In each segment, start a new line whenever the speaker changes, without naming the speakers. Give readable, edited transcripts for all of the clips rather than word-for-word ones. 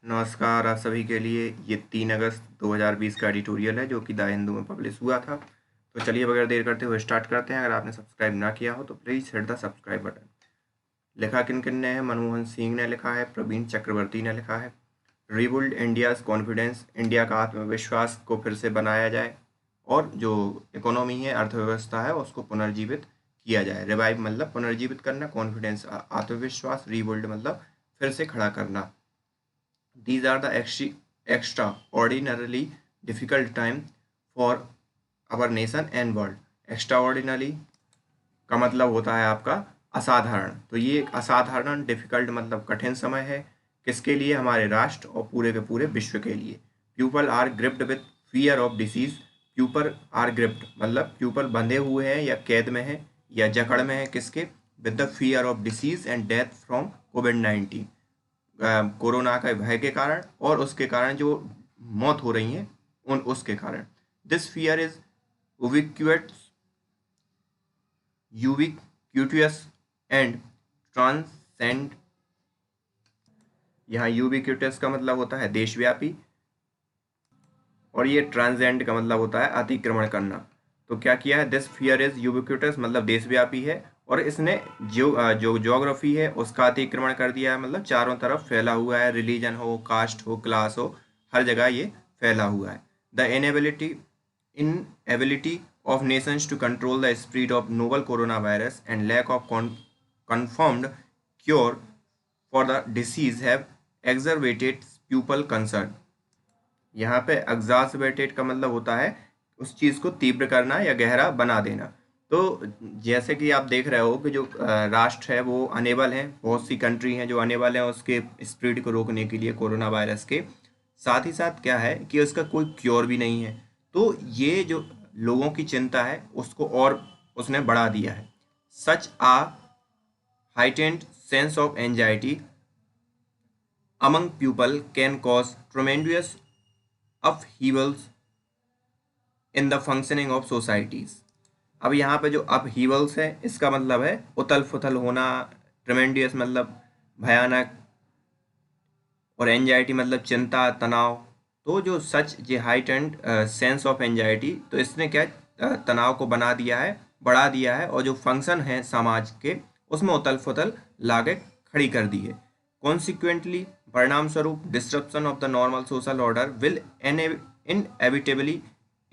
नमस्कार आप सभी के लिए। ये 3 अगस्त 2020 का एडिटोरियल है जो कि द हिंदू में पब्लिश हुआ था। तो चलिए बगैर देर करते हुए स्टार्ट करते हैं। अगर आपने सब्सक्राइब ना किया हो तो please hit the subscribe button. लिखा किन किन ने है? मनमोहन सिंह ने लिखा है, प्रवीण चक्रवर्ती ने लिखा है। रीबिल्ड इंडियाज़ कॉन्फिडेंस, इंडिया का आत्मविश्वास को फिर से बनाया जाए और जो इकोनॉमी है, अर्थव्यवस्था है, उसको पुनर्जीवित किया जाए। रिवाइव मतलब पुनर्जीवित करना, कॉन्फिडेंस आत्मविश्वास, रीबिल्ड मतलब फिर से खड़ा करना। These are the extraordinarily difficult time for our nation and world. Extraordinary का मतलब होता है आपका असाधारण। तो ये एक असाधारण, डिफिकल्ट मतलब कठिन समय है। किसके लिए? हमारे राष्ट्र और पूरे के पूरे विश्व के लिए। People are gripped with fear of disease. People are gripped मतलब पीपल बंधे हुए हैं या कैद में है या जकड़ में है। किसके? With the fear of disease and death from covid, corona के भय के कारण और उसके कारण जो मौत हो रही है उन उसके कारण। This fear is ubiquitous and transcend. यहाँ यूबिक्यूटियस का मतलब होता है देशव्यापी और ये ट्रांसेंड का मतलब होता है अतिक्रमण करना। तो क्या किया है? दिस फियर इज यूबिक्यूटस मतलब देशव्यापी है और इसने जो ज्योग्राफी है उसका अतिक्रमण कर दिया है, मतलब चारों तरफ फैला हुआ है। रिलीजन हो, कास्ट हो, क्लास हो, हर जगह ये फैला हुआ है। The inability of nations to control the spread of novel coronavirus and lack of confirmed cure for the disease have exacerbated people concern। यहाँ पे एग्जास्पेटेड का मतलब होता है उस चीज़ को तीव्र करना या गहरा बना देना। तो जैसे कि आप देख रहे हो कि जो राष्ट्र है वो अनेबल हैं, बहुत सी कंट्री हैं जो अनेबल हैं उसके स्प्रेड को रोकने के लिए कोरोना वायरस के। साथ ही साथ क्या है कि उसका कोई क्योर भी नहीं है। तो ये जो लोगों की चिंता है उसको और उसने बढ़ा दिया है। सच आ heightened sense of anxiety among people can cause tremendous upheavals in the functioning of societies। अब यहाँ पे जो upheavals है इसका मतलब है उथल पुथल होना, ट्रेमेंडियस मतलब भयानक और एंजाइटी मतलब चिंता, तनाव। तो जो सच ये हाइटेंड सेंस ऑफ एंजाइटी, तो इसने क्या तनाव को बना दिया है, बढ़ा दिया है और जो फंक्शन है समाज के उसमें उथल पुथल लाके खड़ी कर दी है। कॉन्सिक्वेंटली परिणाम स्वरूप disruption of the normal social order will inevitably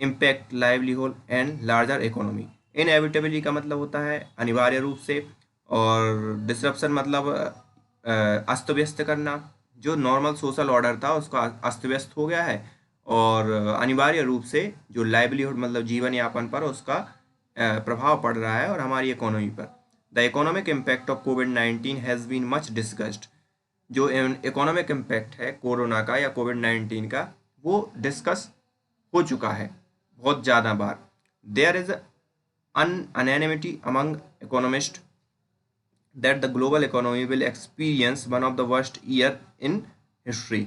impact livelihood and larger economy. Inevitably का मतलब होता है अनिवार्य रूप से, और डिस्ट्रप्शन मतलब अस्त व्यस्त करना। जो नॉर्मल सोशल ऑर्डर था उसका अस्त व्यस्त हो गया है और अनिवार्य रूप से जो लाइवलीहुड मतलब जीवन यापन पर उसका प्रभाव पड़ रहा है और हमारी इकोनॉमी पर। द इकोनॉमिक इम्पैक्ट ऑफ कोविड-19 हैज़ बीन मच डिस्कस्ड। जो इकोनॉमिक इम्पैक्ट है कोरोना का या कोविड-19 का वो डिस्कस हो चुका है बहुत ज़्यादा बार। There is unanimity among economists that the global economy will experience one of the worst year in history।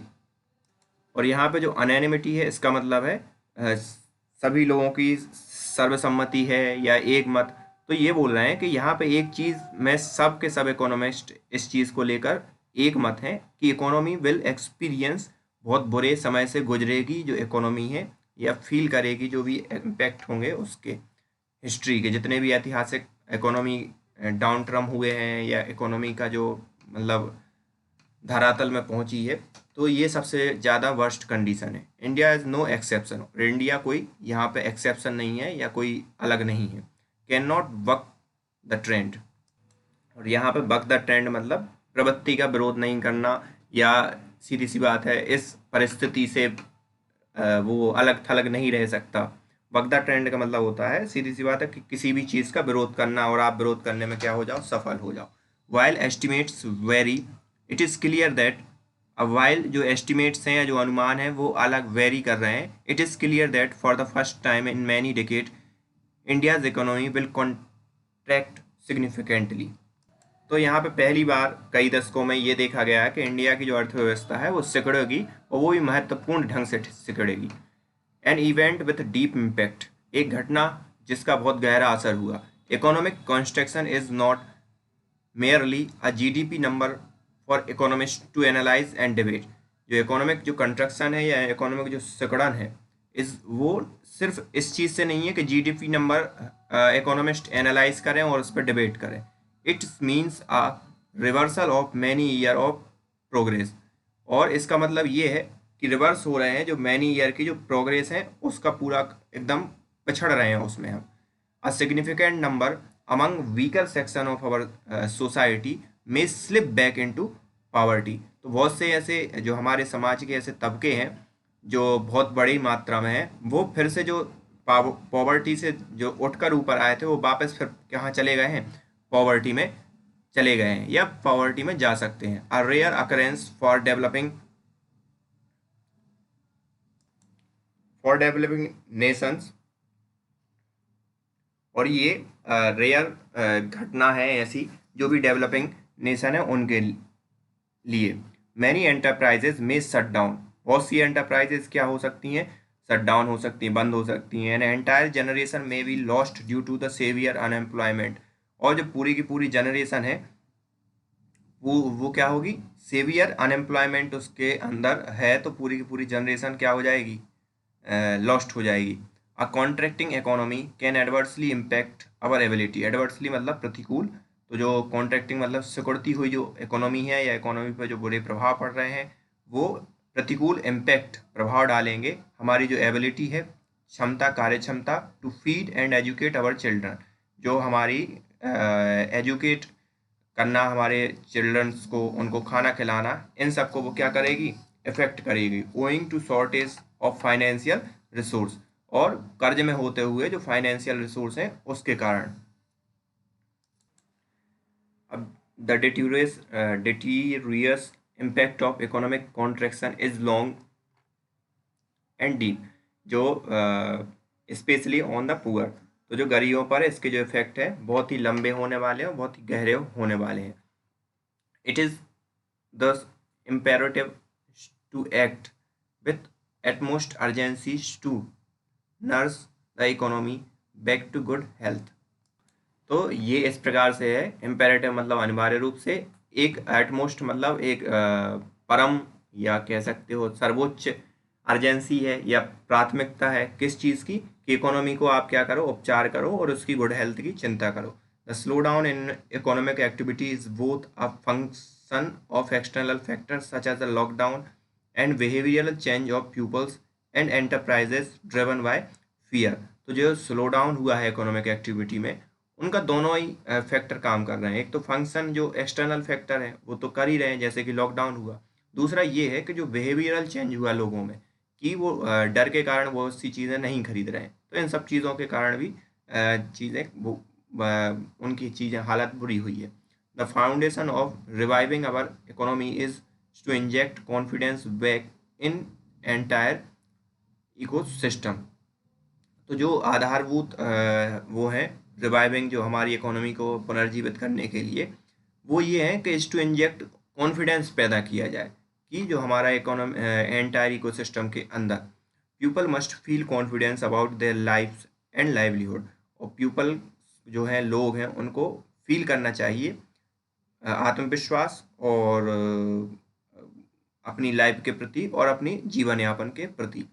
और यहाँ पे जो अनैनिमिटी है इसका मतलब है सभी लोगों की सर्वसम्मति है या एक मत। तो ये बोल रहे हैं कि यहाँ पे एक चीज़ में सब के सब इकोनॉमिस्ट इस चीज़ को लेकर एक मत है कि इकोनॉमी विल एक्सपीरियंस बहुत बुरे समय से गुजरेगी। जो इकोनॉमी है या फील करेगी जो भी इम्पैक्ट होंगे उसके, हिस्ट्री के जितने भी ऐतिहासिक इकोनॉमी डाउन ट्रम हुए हैं या इकोनॉमी का जो मतलब धरातल में पहुंची है, तो ये सबसे ज़्यादा वर्स्ट कंडीशन है। India is no exception. India कोई यहाँ पे एक्सेप्शन नहीं है या कोई अलग नहीं है। Can not buck the trend. और यहाँ पे बक द ट्रेंड मतलब प्रवृत्ति का विरोध नहीं करना, या सीधी सी बात है इस परिस्थिति से वो अलग थलग नहीं रह सकता। बगदा ट्रेंड का मतलब होता है सीधी सी बात है कि किसी भी चीज़ का विरोध करना और आप विरोध करने में क्या हो जाओ, सफल हो जाओ। While estimates very it is clear that, अब वाइल जो एस्टिमेट्स हैं या जो अनुमान है वो अलग वेरी कर रहे हैं, it is clear that for the first time in many decade India's economy will contract significantly. तो यहाँ पे पहली बार कई दशकों में ये देखा गया है कि इंडिया की जो अर्थव्यवस्था है वो सिकुड़ेगी और वो भी महत्वपूर्ण ढंग से सिकुड़ेगी। An event with deep impact, एक घटना जिसका बहुत गहरा असर हुआ। Economic construction is not merely a GDP number for economist to analyse and debate. जो इकोनॉमिक जो कंस्ट्रक्शन है या इकोनॉमिक जो सिकुड़न है इस वो सिर्फ इस चीज़ से नहीं है कि जीडीपी नंबर इकोनॉमिस्ट एनालाइज करें और उस पर डिबेट करें। It means a reversal of many year of progress. और इसका मतलब ये है कि रिवर्स हो रहे हैं, जो मैनी ईयर की जो प्रोग्रेस है उसका पूरा एकदम पिछड़ रहे हैं उसमें हम। A significant number among weaker section of our society may slip back into poverty। तो बहुत से ऐसे जो हमारे समाज के ऐसे तबके हैं जो बहुत बड़ी मात्रा में हैं, वो फिर से जो पॉवर्टी से जो उठकर ऊपर आए थे वो वापस फिर कहाँ चले गए हैं, पॉवर्टी में चले गए हैं या पॉवर्टी में जा सकते हैं। A rare occurrence for developing nations. और ये रेयर घटना है ऐसी जो भी डेवलपिंग नेशन है उनके लिए। मैनी एंटरप्राइजेज में शट डाउन। बहुत सी एंटरप्राइजेज क्या हो सकती हैं, शट डाउन हो सकती हैं, बंद हो सकती हैं। An entire generation may be lost due to the severe unemployment. और जो पूरी की पूरी जनरेशन है वो क्या होगी, सेवियर अनएम्प्लॉयमेंट उसके अंदर है, तो पूरी की पूरी जनरेशन क्या हो जाएगी, लॉस्ट हो जाएगी। A contracting economy can adversely impact our ability. Adversely मतलब प्रतिकूल, तो जो कॉन्ट्रैक्टिंग मतलब सिकुड़ती हुई जो इकोनॉमी है या इकोनॉमी पर जो बुरे प्रभाव पड़ रहे हैं वो प्रतिकूल इम्पैक्ट प्रभाव डालेंगे हमारी जो एबिलिटी है, क्षमता, कार्य क्षमता, to feed and educate our children. जो हमारी एजुकेट करना हमारे चिल्ड्रंस को, उनको खाना खिलाना, इन सबको वो क्या करेगी, इफेक्ट करेगी। Owing to shortage of financial resource. और कर्ज में होते हुए जो फाइनेंशियल रिसोर्स हैं उसके कारण। अब the deleterious impact of economic contraction is long and deep. जो स्पेशली ऑन द पुअर, तो जो गरीबों पर इसके जो इफेक्ट है बहुत ही लंबे होने वाले हैं, बहुत ही गहरे होने वाले हैं। It is thus imperative to act with utmost urgency to nurse the economy back to good health। तो ये इस प्रकार से है, इम्पेरेटिव मतलब अनिवार्य रूप से, एक एटमोस्ट मतलब एक परम या कह सकते हो सर्वोच्च अर्जेंसी है या प्राथमिकता है किस चीज़ की, कि इकोनॉमी को आप क्या करो, उपचार करो और उसकी गुड हेल्थ की चिंता करो। The slow down in economic activity is both a function of external factors such as the lockdown and behavioural change of peoples and enterprises driven by fear. तो जो स्लो डाउन हुआ है economic activity में, उनका दोनों ही factor काम कर रहे हैं। एक तो फंक्शन जो एक्सटर्नल फैक्टर है वो तो कर ही रहे हैं जैसे कि लॉकडाउन हुआ। दूसरा ये है कि जो बिहेवियरल चेंज हुआ लोगों में, कि वो डर के कारण वो सी चीज़ें नहीं खरीद रहे हैं, तो इन सब चीज़ों के कारण भी चीज़ें वो उनकी चीज़ें हालत बुरी हुई है। The foundation of reviving our economy is to inject confidence back in entire ecosystem. तो जो आधारभूत वो है रिवाइविंग जो हमारी इकोनॉमी को पुनर्जीवित करने के लिए, वो ये है कि इस टू इंजेक्ट कॉन्फिडेंस पैदा किया जाए कि जो हमारा इकोनॉमी एंटायर इकोसिस्टम के अंदर people must feel confidence about their life and livelihood. और पीपल जो हैं, लोग हैं, उनको फील करना चाहिए आत्मविश्वास और अपनी लाइफ के प्रति और अपनी जीवन यापन के प्रति।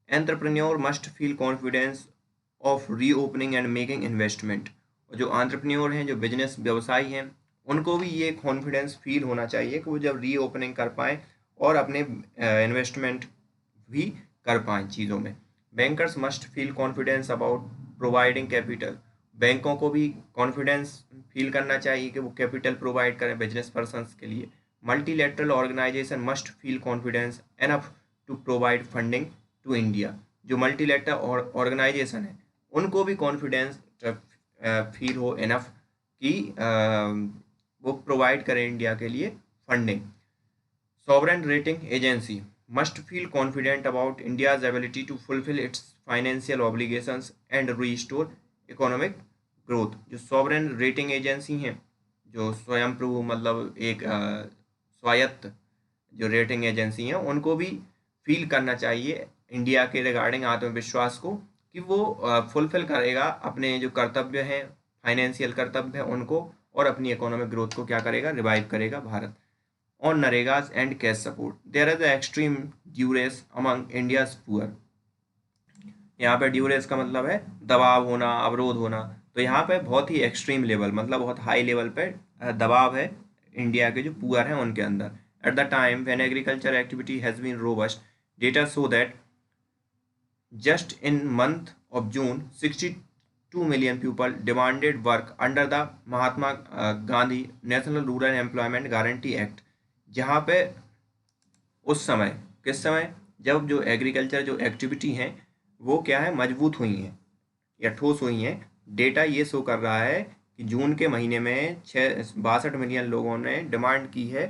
Entrepreneur must feel confidence of reopening and making investment. और जो एंटरप्रेन्योर हैं, जो बिजनेस व्यवसायी हैं, उनको भी ये कॉन्फिडेंस फील होना चाहिए कि वो जब रीओपनिंग कर पाएँ और अपने इन्वेस्टमेंट भी कर पाएँ चीज़ों में। Bankers must feel confidence about providing capital. बैंकों को भी कॉन्फिडेंस फील करना चाहिए कि वो कैपिटल प्रोवाइड करें बिजनेस पर्सनस के लिए। Multilateral organization must feel confidence enough to provide funding to India. जो मल्टीलैटरल ऑर्गेनाइजेशन है उनको भी कॉन्फिडेंस फील हो इनफ कि वो प्रोवाइड करें इंडिया के लिए funding. Sovereign rating agency must feel confident about India's ability to fulfil its financial obligations and restore economic growth. जो सॉवरेन रेटिंग एजेंसी हैं, जो स्वयं प्रभु मतलब एक स्वायत्त जो रेटिंग एजेंसी हैं, उनको भी फील करना चाहिए इंडिया के रिगार्डिंग आत्मविश्वास को कि वो फुलफिल करेगा अपने जो कर्तव्य हैं, फाइनेंशियल कर्तव्य हैं उनको, और अपनी इकोनॉमिक ग्रोथ को क्या करेगा, रिवाइव करेगा Bharat. on Naregas and cash support. There is an extreme duress among India's poor. यहाँ पे ड्यूरेस का मतलब है दबाव होना, अवरोध होना। तो यहाँ पे बहुत ही एक्सट्रीम लेवल, मतलब बहुत हाई लेवल पे दबाव है इंडिया के जो पुअर हैं उनके अंदर। At the time when agriculture activity has been robust, data show that just in month of June 62 million people demanded work under the Mahatma Gandhi national rural employment guarantee act. जहाँ पे उस समय, किस समय, जब जो एग्रीकल्चर जो एक्टिविटी हैं वो क्या है, मजबूत हुई हैं या ठोस हुई हैं। डेटा ये शो कर रहा है कि जून के महीने में 62 मिलियन लोगों ने डिमांड की है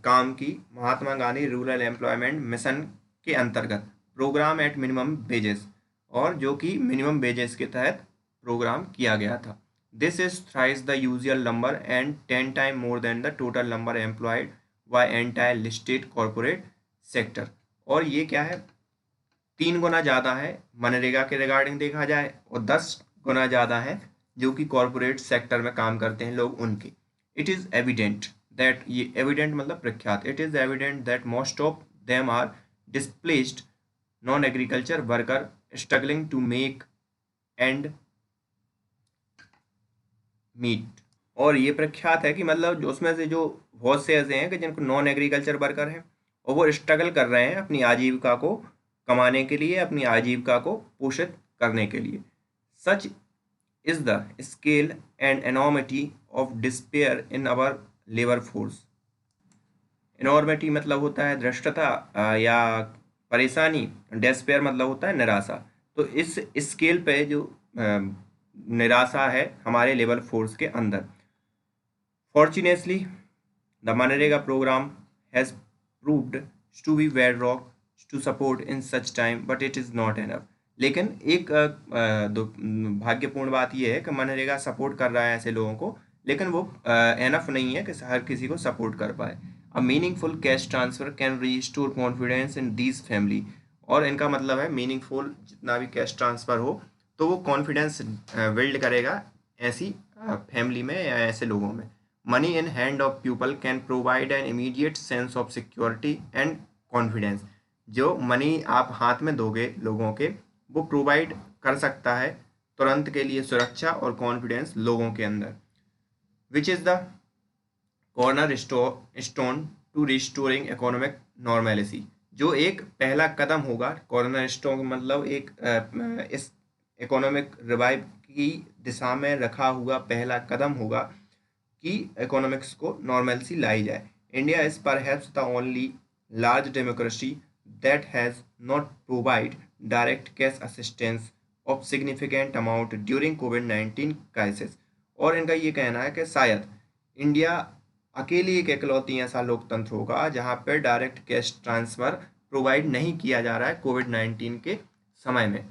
काम की Mahatma Gandhi rural employment mission के अंतर्गत, प्रोग्राम एट मिनिमम वेजेस, और जो कि मिनिमम वेजेस के तहत प्रोग्राम किया गया था। This is thrice the usual number and 10 time more than the total number employed by entire listed corporate sector. और ये क्या है, 3 गुना ज़्यादा है मनरेगा के रिगार्डिंग देखा जाए, और 10 गुना ज़्यादा है जो कि कॉरपोरेट सेक्टर में काम करते हैं लोग उनके। इट इज़ एविडेंट दैट, ये एविडेंट मतलब प्रख्यात, it is evident that most of them are displaced non agriculture worker struggling to make end meet. और ये प्रख्यात है कि मतलब जो उसमें से जो बहुत से ऐसे हैं कि जिनको नॉन एग्रीकल्चर वर्कर हैं और वो स्ट्रगल कर रहे हैं अपनी आजीविका को कमाने के लिए, अपनी आजीविका को पोषित करने के लिए। Such is the scale and enormity of despair in our labour force. Enormity मतलब होता है धृष्टता या परेशानी, डिस्पेयर मतलब होता है निराशा। तो इस स्केल पे जो निराशा है हमारे लेबर फोर्स के अंदर। फॉर्चुनेटली द मनरेगा programme has proved to be bedrock to support in such time, but it is not enough. लेकिन एक भाग्यपूर्ण बात यह है कि मनरेगा सपोर्ट कर रहा है ऐसे लोगों को, लेकिन वो एनफ नहीं है कि हर किसी को सपोर्ट कर पाए। A meaningful cash transfer can restore confidence in these family. और इनका मतलब है मीनिंगफुल जितना भी कैश ट्रांसफ़र हो तो वो कॉन्फिडेंस बिल्ड करेगा ऐसी फैमिली में या ऐसे लोगों में। Money in hand of people can provide an immediate sense of security and confidence. जो मनी आप हाथ में दोगे लोगों के, वो प्रोवाइड कर सकता है तुरंत के लिए सुरक्षा और कॉन्फिडेंस लोगों के अंदर। Which is the cornerstone to restoring economic normality. जो एक पहला कदम होगा, कॉर्नर स्टोन मतलब एक इस इकोनॉमिक रिवाइव की दिशा में रखा हुआ पहला कदम होगा कि इकोनॉमिक्स को नॉर्मेलिटी लाई जाए। India is perhaps the only large democracy that has not provide direct cash assistance of significant amount during COVID-19 crisis। और इनका ये कहना है कि शायद इंडिया अकेली एक इकलौती ऐसा लोकतंत्र होगा जहाँ पर डायरेक्ट कैश ट्रांसफ़र प्रोवाइड नहीं किया जा रहा है कोविड-19 के समय में।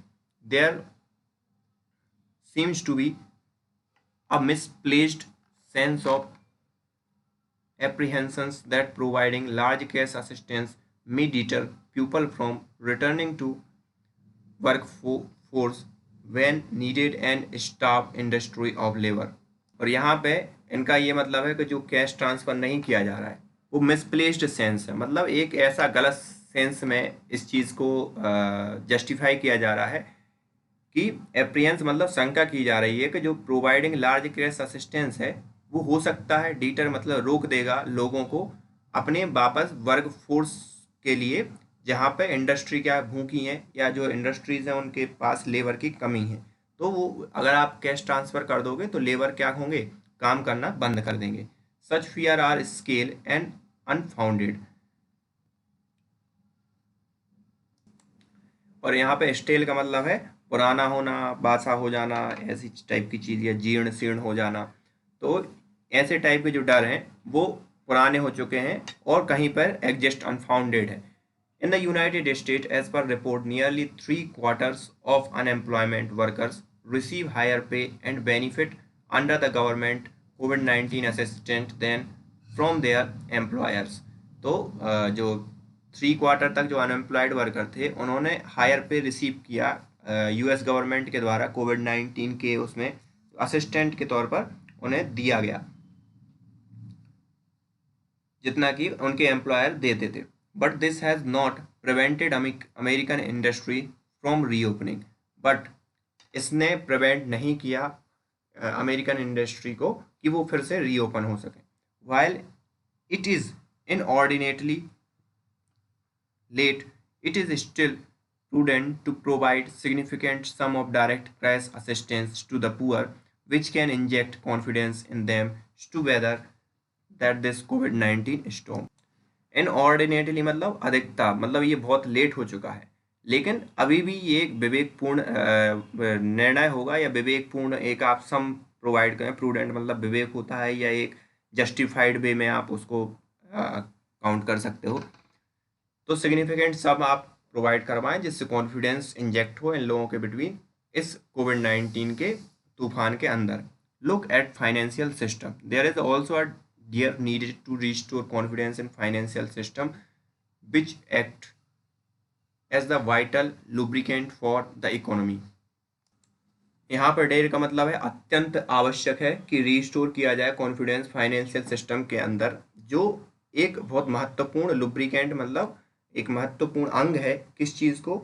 There seems to be a misplaced sense of apprehensions that providing large cash assistance may deter people from returning to workforce when needed and starve industry of labor। और यहाँ पे इनका ये मतलब है कि जो कैश ट्रांसफ़र नहीं किया जा रहा है वो मिसप्लेस्ड सेंस है, मतलब एक ऐसा गलत सेंस में इस चीज़ को जस्टिफाई किया जा रहा है कि एप्रिहेंस मतलब शंका की जा रही है कि जो प्रोवाइडिंग लार्ज कैश असिस्टेंस है वो हो सकता है डीटर मतलब रोक देगा लोगों को अपने वापस वर्क फोर्स के लिए जहाँ पे इंडस्ट्री क्या भूखी हैं या जो इंडस्ट्रीज़ हैं उनके पास लेबर की कमी है। तो वो अगर आप कैश ट्रांसफ़र कर दोगे तो लेबर क्या होंगे, काम करना बंद कर देंगे। Such fear are scale and unfounded. और यहाँ पे स्टेल का मतलब है पुराना होना, बासा हो जाना, ऐसी टाइप की चीज़, या जीर्ण शीर्ण हो जाना। तो ऐसे टाइप के जो डर हैं वो पुराने हो चुके हैं और कहीं पर एग्जिस्ट अनफाउंडेड है। In the United State as per report nearly 3/4 of unemployment workers receive higher pay and benefit under the government कोविड-19 assistant then from their employers. तो जो 3/4 तक जो अनएम्प्लॉयड वर्कर थे उन्होंने हायर पे रिसीव किया यूएस गवर्नमेंट के द्वारा कोविड-19 के उसमें असिस्टेंट के तौर पर उन्हें दिया गया। जितना कि उनके एम्प्लॉयर देते थे। But this has not prevented American industry from reopening, but इसने प्रिवेंट नहीं किया अमेरिकन इंडस्ट्री को कि वो फिर से रीओपन हो सके। While it is inordinately late, it is still prudent to provide significant sum of direct cash assistance to the poor, which can inject confidence in them to weather that this COVID-19 storm. इनऑर्डिनेटली मतलब अधिकता, मतलब ये बहुत late हो चुका है, लेकिन अभी भी ये एक विवेकपूर्ण निर्णय होगा, या विवेकपूर्ण एक आप सम प्रोवाइड करें। प्रूडेंट मतलब विवेक होता है, या एक जस्टिफाइड वे में आप उसको काउंट कर सकते हो। तो सिग्निफिकेंट सम आप प्रोवाइड करवाएं जिससे कॉन्फिडेंस इंजेक्ट हो इन लोगों के बिटवीन इस कोविड-19 के तूफान के अंदर। Look at financial system, there is also a dear needed to restore confidence in financial system which act as the vital lubricant for the economy। यहाँ पर डेयर का मतलब है अत्यंत आवश्यक है कि रिस्टोर किया जाए कॉन्फिडेंस फाइनेंशियल सिस्टम के अंदर, जो एक बहुत महत्वपूर्ण लुब्रिकेंट मतलब एक महत्वपूर्ण अंग है किस चीज़ को,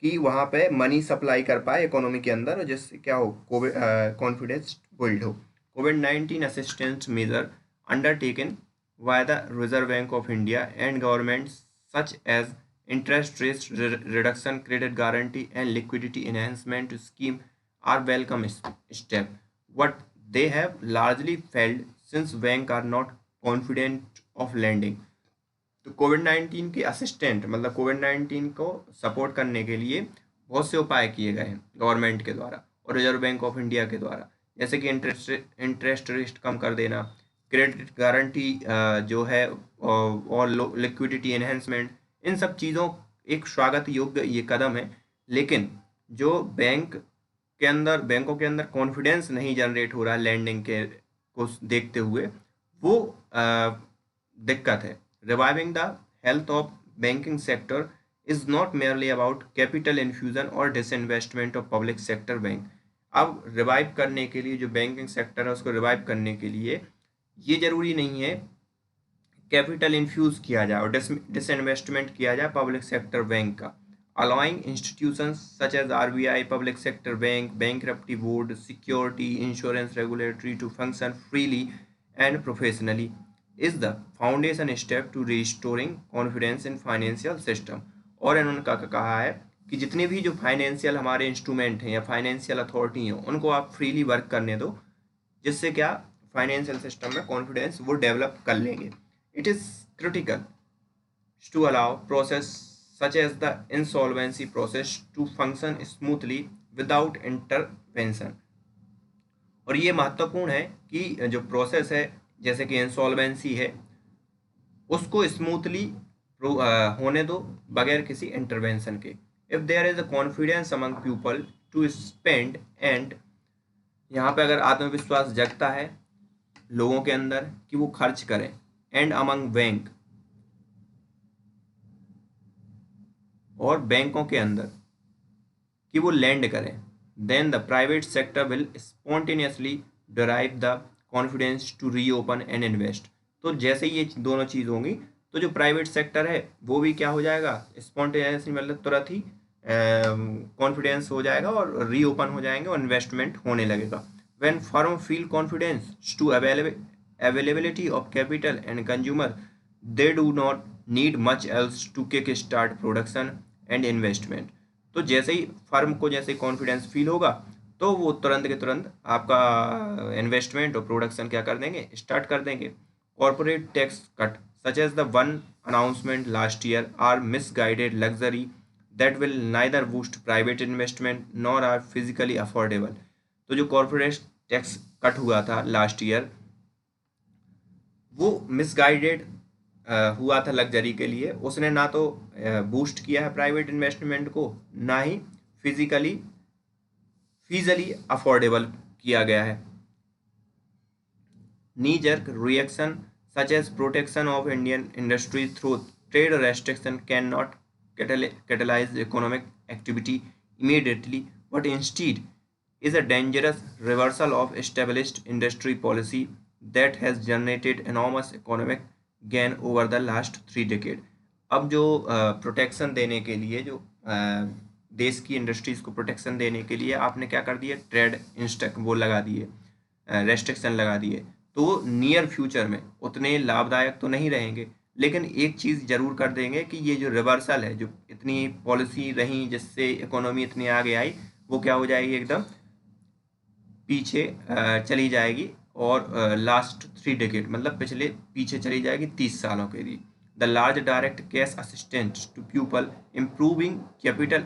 कि वहाँ पे मनी सप्लाई कर पाए इकोनॉमी के अंदर, जिससे क्या हो, कोविड कॉन्फिडेंस बिल्ड हो। कोविड-19 assistance major undertaken by the Reserve Bank of India and governments such as interest rate reduction, credit guarantee and liquidity enhancement scheme are welcome step. What they have largely failed since banks are not confident of lending. तो कोविड-19 के assistant मतलब कोविड-19 को support करने के लिए बहुत से उपाय किए गए हैं गवर्नमेंट के द्वारा और रिजर्व बैंक ऑफ इंडिया के द्वारा, जैसे कि इंटरेस्ट रेट कम कर देना, क्रेडिट गारंटी जो है, और लिक्विडिटी एनहेंसमेंट। इन सब चीज़ों एक स्वागत योग्य ये कदम है, लेकिन जो बैंकों के अंदर कॉन्फिडेंस नहीं जनरेट हो रहा है लैंडिंग के को देखते हुए, वो दिक्कत है। Reviving the health of banking sector is not merely about capital infusion और disinvestment of public sector bank. अब रिवाइव करने के लिए जो बैंकिंग सेक्टर है उसको रिवाइव करने के लिए ये जरूरी नहीं है कैपिटल इन्फ्यूज किया जाए और डिसइन्वेस्टमेंट किया जाए पब्लिक सेक्टर बैंक का। Allowing institutions such as RBI, public sector bank, bankruptcy board, security insurance regulatory to function freely and professionally is the foundation step to restoring confidence in financial system. और इन्होंने कहा है कि जितने भी जो financial हमारे इंस्ट्रूमेंट हैं या फाइनेंशियल अथॉरिटी हैं उनको आप फ्रीली वर्क करने दो, जिससे क्या फाइनेंशियल सिस्टम में कॉन्फिडेंस वो डेवलप कर लेंगे। It is critical to allow process such as the insolvency process to function smoothly without intervention. और ये महत्वपूर्ण है कि जो प्रोसेस है जैसे कि इंसॉल्वेंसी है उसको स्मूथली होने दो बगैर किसी इंटरवेंशन के। If there is a confidence among people to spend, and यहाँ पे अगर आत्मविश्वास जगता है लोगों के अंदर कि वो खर्च करें, एंड अमंग बैंक और बैंकों के अंदर कि वो लैंड करें, then the private sector will spontaneously drive the confidence to reopen and invest. तो जैसे ये दोनों चीज़ होंगी तो जो प्राइवेट सेक्टर है वो भी क्या हो जाएगा, स्पॉन्टेनियसली मतलब तुरंत ही कॉन्फिडेंस हो जाएगा और रीओपन हो जाएंगे और इन्वेस्टमेंट होने लगेगा। When firm feel confidence to availability of capital and consumer, they do not need much else to kick start production and investment। तो जैसे ही फर्म को जैसे कॉन्फिडेंस फील होगा तो वो तुरंत के तुरंत आपका इन्वेस्टमेंट और प्रोडक्शन क्या कर देंगे, स्टार्ट कर देंगे। Corporate tax cut such as the one announcement last year are misguided luxury that will neither boost private investment nor are physically affordable. तो जो कॉर्पोरेट टैक्स कट हुआ था लास्ट ईयर वो मिसगाइडेड हुआ था लग्जरी के लिए, उसने ना तो बूस्ट किया है प्राइवेट इन्वेस्टमेंट को, ना ही फीजली अफोर्डेबल किया गया है। Knee jerk reaction such as protection of Indian industry through trade restriction can not catalyze economic activity immediately, but instead is a dangerous reversal of established industry policy that has generated enormous economic gain over the last 3 decades। अब जो protection देने के लिए जो देश की industries को protection देने के लिए आपने क्या कर दिया, ट्रेड इंस्टक वो लगा दिए, रेस्ट्रिक्शन लगा दिए, तो नियर फ्यूचर में उतने लाभदायक तो नहीं रहेंगे, लेकिन एक चीज़ जरूर कर देंगे कि ये जो रिवर्सल है, जो इतनी पॉलिसी रही जिससे इकोनॉमी इतनी आगे आई, वो क्या हो जाएगी, एकदम पीछे चली जाएगी, और लास्ट 3 डेकेड मतलब पिछले पीछे चली जाएगी 30 सालों के लिए। The large direct cash assistant to people improving capital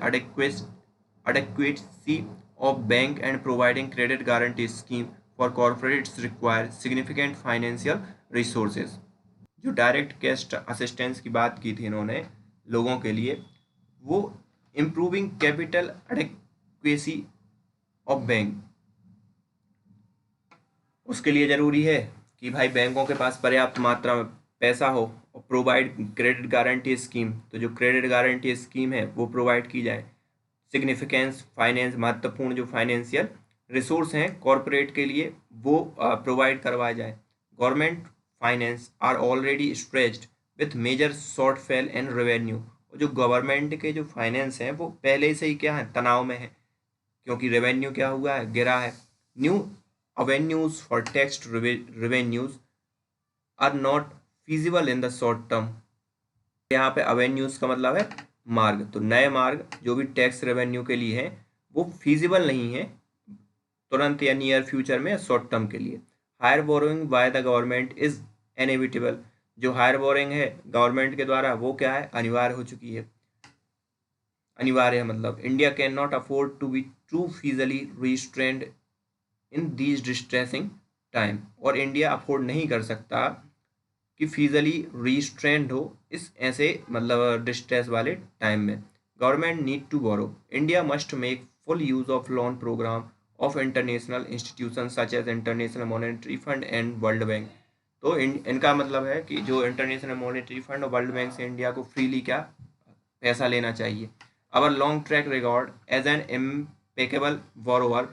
adequacy of bank and providing credit guarantee scheme for corporates require significant financial resources। जो डायरेक्ट कैश असिस्टेंस की बात की थी इन्होंने लोगों के लिए, वो improving capital adequacy of bank, उसके लिए ज़रूरी है कि भाई बैंकों के पास पर्याप्त मात्रा में पैसा हो, और प्रोवाइड क्रेडिट गारंटी स्कीम, तो जो क्रेडिट गारंटी स्कीम है वो प्रोवाइड की जाए। सिग्निफिकेंस फाइनेंस, महत्वपूर्ण जो फाइनेंशियल रिसोर्स हैं कॉरपोरेट के लिए वो प्रोवाइड करवाए जाए। Government finance are already stretched with major shortfall and revenue, और जो गवर्नमेंट के जो फाइनेंस हैं वो पहले से ही क्या है, तनाव में है, क्योंकि रेवेन्यू क्या हुआ है, गिरा है। New avenues for tax revenues are not feasible in the short term। यहाँ पे avenues का मतलब है मार्ग, तो नए मार्ग जो भी टैक्स रेवेन्यू के लिए हैं वो फीजिबल नहीं है तुरंत या नियर फ्यूचर में, शॉर्ट टर्म के लिए। Higher borrowing by the government is inevitable, जो हायर बोरोइंग है गवर्नमेंट के द्वारा वो क्या है, अनिवार्य हो चुकी है। अनिवार्य है मतलब India can not afford to be too fiscally restrained in these distressing time, और इंडिया अफोर्ड नहीं कर सकता कि फीजली रिस्ट्रेंड हो इस ऐसे मतलब डिस्ट्रेस वाले टाइम में। Government need to borrow, India must make full use of loan program of international institution such as international monetary fund and world bank. तो इनका मतलब है कि जो इंटरनेशनल मॉनेटरी फंड और वर्ल्ड बैंक से इंडिया को फ्रीली क्या पैसा लेना चाहिए। Our long track record as an impeccable borrower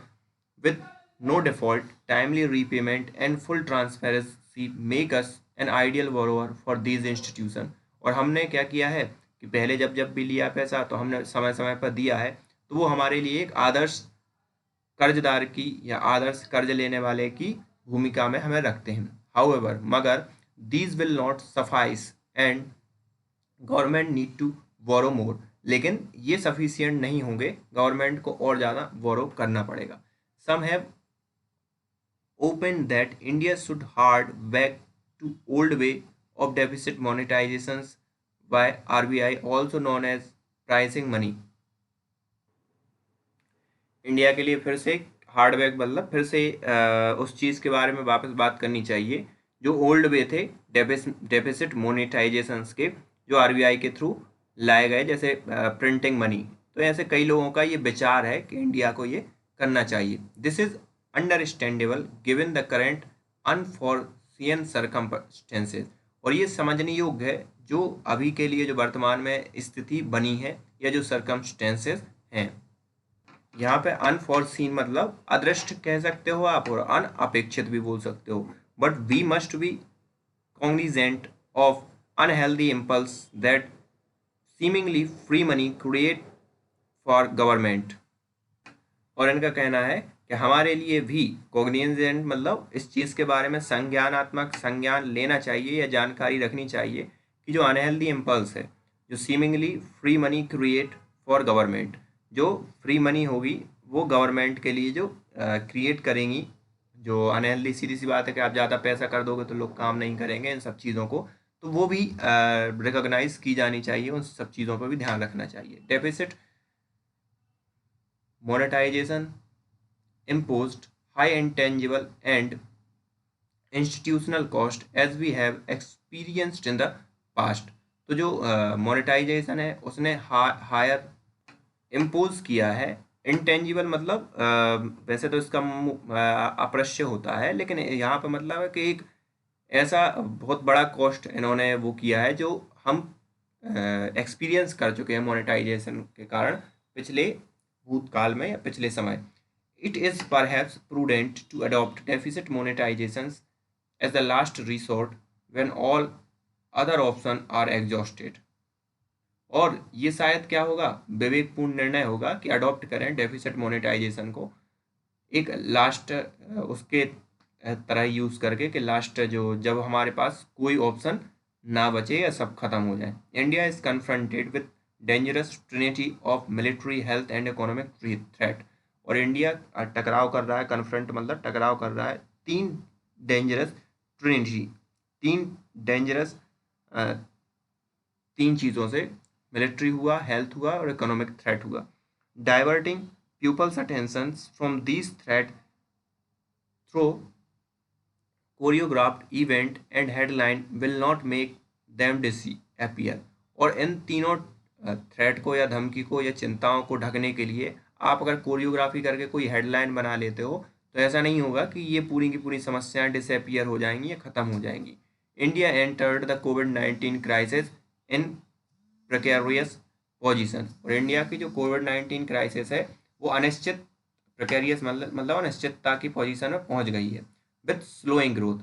with no default, timely repayment and full transparency make us an ideal borrower for these institutions। और हमने क्या किया है कि पहले जब जब भी लिया पैसा तो हमने समय समय पर दिया है, तो वो हमारे लिए एक आदर्श कर्जदार की या आदर्श कर्ज लेने वाले की भूमिका में हमें रखते हैं। हाउएवर, मगर these will not suffice and government need to borrow more, लेकिन ये सफिशियंट नहीं होंगे, गवर्नमेंट को और ज़्यादा बोरो करना पड़ेगा। Some have opened that India should hard back to old way of deficit monetizations by RBI, also known as pricing money। India के लिए फिर से हार्डबैक मतलब फिर से उस चीज़ के बारे में वापस बात करनी चाहिए जो ओल्ड वे थे डेफिसिट मोनेटाइजेशंस के, जो आरबीआई के थ्रू लाए गए, जैसे प्रिंटिंग मनी। तो ऐसे कई लोगों का ये विचार है कि इंडिया को ये करना चाहिए। This is understandable given the current unforeseen circumstances, और ये समझने योग्य है जो अभी के लिए जो वर्तमान में स्थिति बनी है या जो सर्कमस्टेंसेज हैं। यहाँ पे अनफॉरसीन मतलब अदृष्ट कह सकते हो आप, और अनअपेक्षित भी बोल सकते हो। But we must be cognizant of unhealthy impulse that seemingly free money create for government. और इनका कहना है कि हमारे लिए भी कॉग्निजेंट मतलब इस चीज़ के बारे में संज्ञानात्मक संज्ञान लेना चाहिए या जानकारी रखनी चाहिए कि जो अनहेल्दी इम्पल्स है, जो seemingly free money create for government, जो फ्री मनी होगी वो गवर्नमेंट के लिए जो क्रिएट करेंगी, जो अनहेल्दी, सीधी सी बात है कि आप ज़्यादा पैसा कर दोगे तो लोग काम नहीं करेंगे, इन सब चीज़ों को तो वो भी रिकॉग्नाइज की जानी चाहिए, उन सब चीज़ों पर भी ध्यान रखना चाहिए। Deficit monetisation imposed high intangible and institutional cost as we have experienced in the past। तो जो मोनेटाइजेशन है उसने हायर इम्पोज किया है। इंटेंजिबल मतलब वैसे तो इसका अप्रश्य होता है, लेकिन यहाँ पे मतलब है कि एक ऐसा बहुत बड़ा कॉस्ट इन्होंने वो किया है जो हम एक्सपीरियंस कर चुके हैं मोनेटाइजेशन के कारण पिछले भूतकाल में या पिछले समय। It is perhaps prudent to adopt deficit monetizations as the last resort when all other option are exhausted. और ये शायद क्या होगा, विवेकपूर्ण निर्णय होगा कि अडॉप्ट करें डेफिसिट मोनेटाइजेशन को एक लास्ट उसके तरह यूज़ करके, कि लास्ट जो जब हमारे पास कोई ऑप्शन ना बचे या सब खत्म हो जाए। India is confronted with dangerous Trinity of military, health and economic threat. और इंडिया टकराव कर रहा है, कन्फ्रंट मतलब टकराव कर रहा है तीन डेंजरस ट्रिनिटी, तीन डेंजरस तीन चीज़ों से, मिलिट्री हुआ, हेल्थ हुआ और इकोनॉमिक थ्रेट हुआ। Diverting pupils' attentions from these threats through choreographed event and headline will not make them disappear। और इन तीनों थ्रेट को या धमकी को या चिंताओं को ढकने के लिए आप अगर कोरियोग्राफी करके कोई हेडलाइन बना लेते हो तो ऐसा नहीं होगा कि ये पूरी की पूरी समस्याएं डिसअपियर हो जाएंगी या ख़त्म हो जाएंगी। इंडिया एंटर्ड द कोविड-19 क्राइसिस इन प्रेकेरियस पोजीशन। और इंडिया की जो कोविड-19 क्राइसिस है वो अनिश्चित, प्रेकेरियस मतलब अनिश्चितता की पोजीशन में पहुंच गई है। With slowing growth,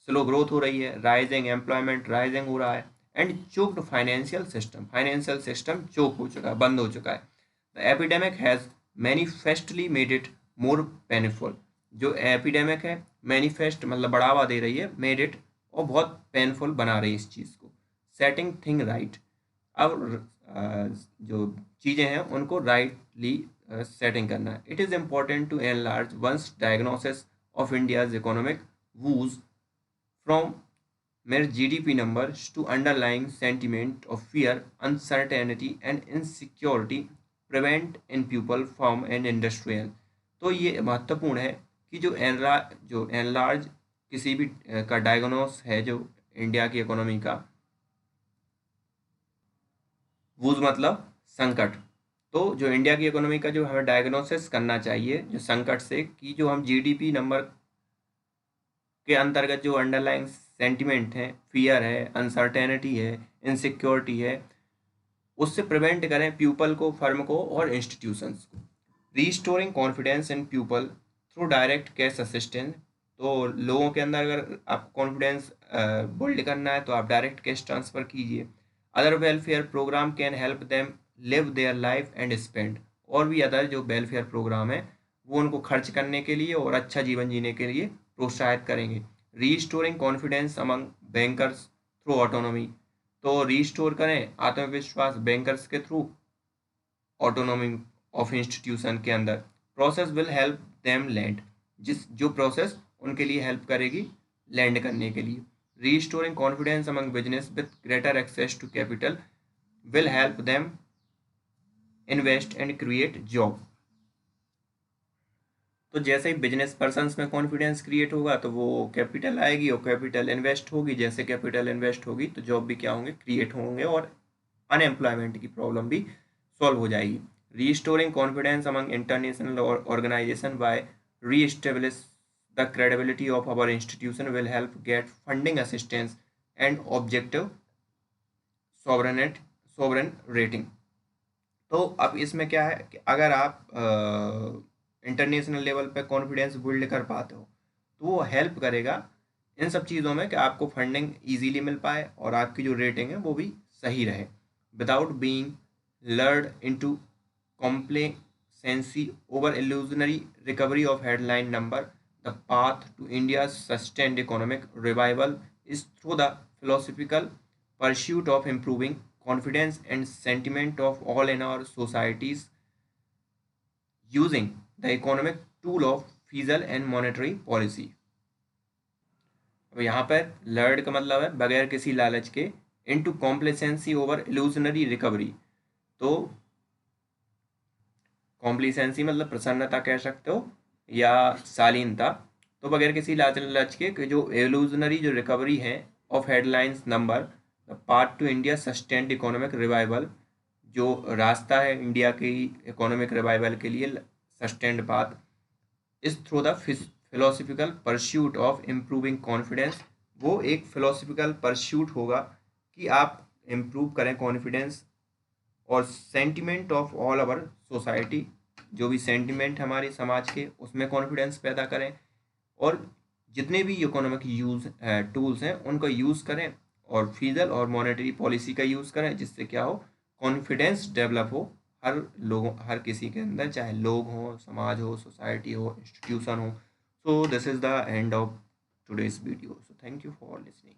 slow growth हो रही है, राइजिंग एम्प्लॉयमेंट राइजिंग हो रहा है, एंड चोक्ड फाइनेंशियल सिस्टम चोक हो चुका है, बंद हो चुका है। The epidemic has manifestly made it more painful. जो एपिडेमिक है, मैनिफेस्ट मतलब बढ़ावा दे रही है, मेड इट और बहुत पेनफुल बना रही है इस चीज़ को। सेटिंग थिंग राइट, अब जो चीज़ें हैं उनको राइटली सेटिंग करना है। It is important to enlarge one's diagnosis of India's economic woes from mere GDP numbers to underlying sentiment of fear, uncertainty and insecurity prevent in people from an industrial। तो ये महत्वपूर्ण है कि जो enlarge किसी भी का डायग्नोस है जो इंडिया की इकोनॉमी का, वूज मतलब संकट, तो जो इंडिया की इकोनॉमी का जो हमें डायग्नोसिस करना चाहिए जो संकट से, कि जो हम जीडीपी नंबर के अंतर्गत जो अंडरलाइंग सेंटिमेंट है, फियर है, अनसर्टेनिटी है, इनसिक्योरिटी है, उससे प्रिवेंट करें पीपल को, फर्म को और इंस्टीट्यूशंस को। Restoring confidence in people through direct cash assistance. तो लोगों के अंदर अगर आपको कॉन्फिडेंस बिल्ड करना है तो आप डायरेक्ट कैश ट्रांसफ़र कीजिए। Other welfare programme can help them live their life and spend. और भी अदर जो वेलफेयर प्रोग्राम है वो उनको खर्च करने के लिए और अच्छा जीवन जीने के लिए प्रोत्साहित करेंगे। Restoring confidence among bankers through autonomy. तो रीस्टोर करें आत्मविश्वास बैंकर्स के थ्रू, ऑटोनॉमी ऑफ इंस्टीट्यूशन के अंदर। Process will help them land, जो प्रोसेस उनके लिए हेल्प करेगी लैंड करने के लिए। Restoring confidence among business with greater access to capital will help them invest and create job. तो जैसे ही बिजनेस पर्सन्स में कॉन्फिडेंस क्रिएट होगा तो वो कैपिटल आएगी और कैपिटल इन्वेस्ट होगी, जैसे कैपिटल इन्वेस्ट होगी तो जॉब भी क्या होंगे, क्रिएट होंगे और अनएम्प्लॉयमेंट की प्रॉब्लम भी सॉल्व हो जाएगी। Restoring confidence among international organization by reestablish the credibility of our institution will help get funding assistance and objective sovereign rating. तो अब इसमें क्या है कि अगर आप इंटरनेशनल लेवल पे कॉन्फिडेंस बिल्ड कर पाते हो तो वो हेल्प करेगा इन सब चीज़ों में कि आपको फंडिंग इजीली मिल पाए और आपकी जो रेटिंग है वो भी सही रहे। Without being lured into complacency over illusionary recovery of headline number, the path to India sustained economic revival is through the philosophical pursuit of improving confidence and sentiment of all in our societies using the economic tool of fiscal and monetary policy। अब यहाँ पर lord का मतलब है बगैर किसी लालच के, into complacency over illusionary recovery. तो कॉम्प्लेसेंसी मतलब प्रसन्नता कह सकते हो या शालीनता, तो बगैर किसी लालच के जो इल्यूजनरी जो रिकवरी है of headlines number, the path to India sustained economic revival, जो रास्ता है इंडिया की इकोनॉमिक रिवाइवल के लिए sustained path, is through the philosophical pursuit of improving confidence. वो एक फिलोसफिकल परस्यूट होगा कि आप इम्प्रूव करें कॉन्फिडेंस और sentiment of all our society, जो भी सेंटिमेंट हमारे समाज के उसमें कॉन्फिडेंस पैदा करें और जितने भी इकोनॉमिक यूज़ टूल्स हैं उनको यूज़ करें और फिजिकल और मॉनेटरी पॉलिसी का यूज़ करें, जिससे क्या हो, कॉन्फिडेंस डेवलप हो हर किसी के अंदर, चाहे लोग हों, समाज हो, सोसाइटी हो, इंस्टीट्यूशन हो. So this is the end of today's video. So thank you for listening.